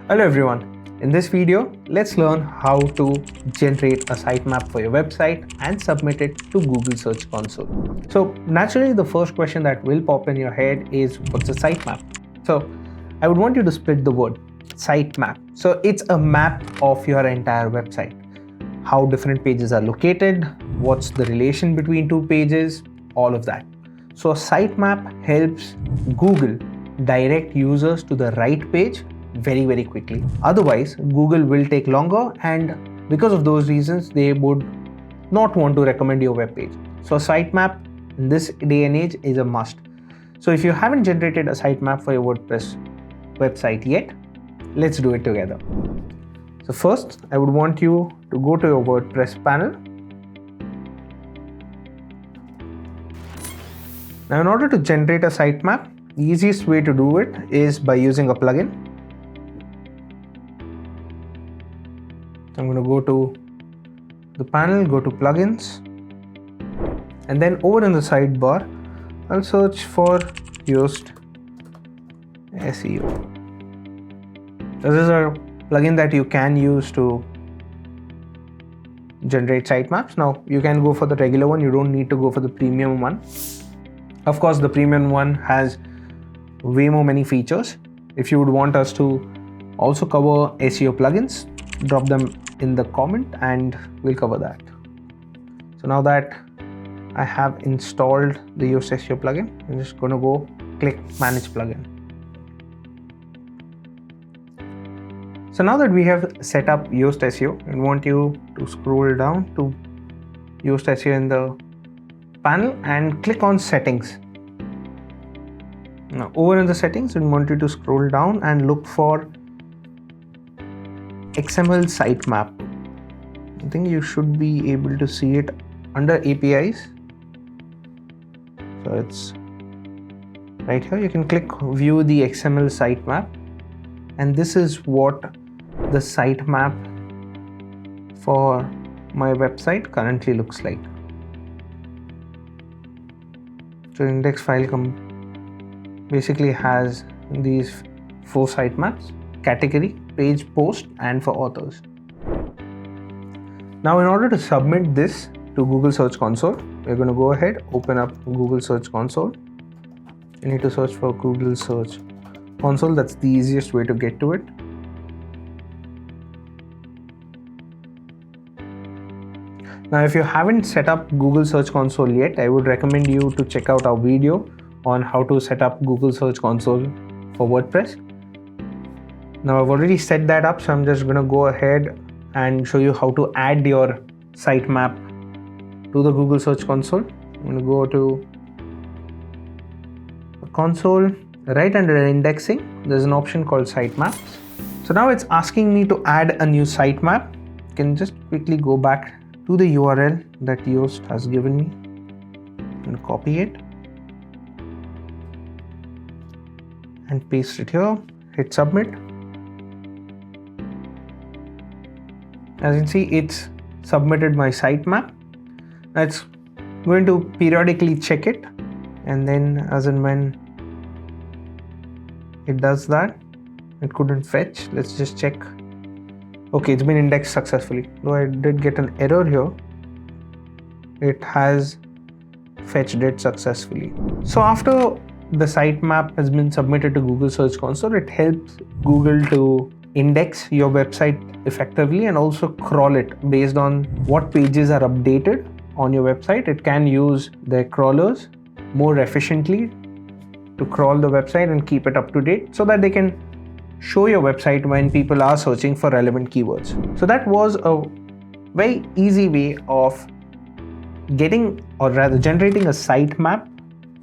Hello everyone. In this video, let's learn how to generate a sitemap for your website and submit it to Google Search Console. So naturally, the first question that will pop in your head is, what's a sitemap? So I would want you to split the word sitemap. So it's a map of your entire website. How different pages are located, what's the relation between two pages, all of that. So a sitemap helps Google direct users to the right page very quickly. Otherwise, Google will take longer, and because of those reasons, they would not want to recommend your web page. So a sitemap in this day and age is a must. So if you haven't generated a sitemap for your WordPress website yet, let's do it together. So first, I would want you to go to your WordPress panel. Now, in order to generate a sitemap, the easiest way to do it is by using a plugin. I'm going to go to the panel, go to plugins, and then over in the sidebar, I'll search for Yoast SEO. This is a plugin that you can use to generate sitemaps. Now, you can go for the regular one, you don't need to go for the premium one. Of course, the premium one has way many features. If you would want us to also cover SEO plugins, drop them in the comment and we'll cover that. So now that I have installed the Yoast SEO plugin, I'm just going to go click manage plugin. So now that we have set up Yoast SEO, I want you to scroll down to Yoast SEO in the panel and click on settings. Now over in the settings, I want you to scroll down and look for XML sitemap. I think you should be able to see it under APIs. So it's right here. You can click view the XML sitemap, and this is what the sitemap for my website currently looks like. So index file basically has these 4 sitemaps: category, page, post, and for authors. Now, in order to submit this to Google Search Console, we're going to go ahead, open up Google Search Console. You need to search for Google Search Console. That's the easiest way to get to it. Now, if you haven't set up Google Search Console yet, I would recommend you to check out our video on how to set up Google Search Console for WordPress. Now, I've already set that up, so I'm just going to go ahead and show you how to add your sitemap to the Google Search Console. I'm going to go to the console. Right under indexing, there's an option called sitemaps. So now it's asking me to add a new sitemap. You can just quickly go back to the URL that Yoast has given me. I'm going to copy it and paste it here. Hit submit. As you can see, it's submitted my sitemap. Now it's going to periodically check it, and then as and when it does that, it couldn't fetch. Let's just check. Okay, it's been indexed successfully. Though I did get an error here, it has fetched it successfully. So after the sitemap has been submitted to Google Search Console, it helps Google to index your website effectively and also crawl it based on what pages are updated on your website. It can use their crawlers more efficiently to crawl the website and keep it up to date so that they can show your website when people are searching for relevant keywords. So that was a very easy way of getting, or rather generating, a sitemap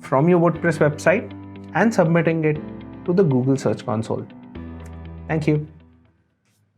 from your WordPress website and submitting it to the Google Search Console. Thank you.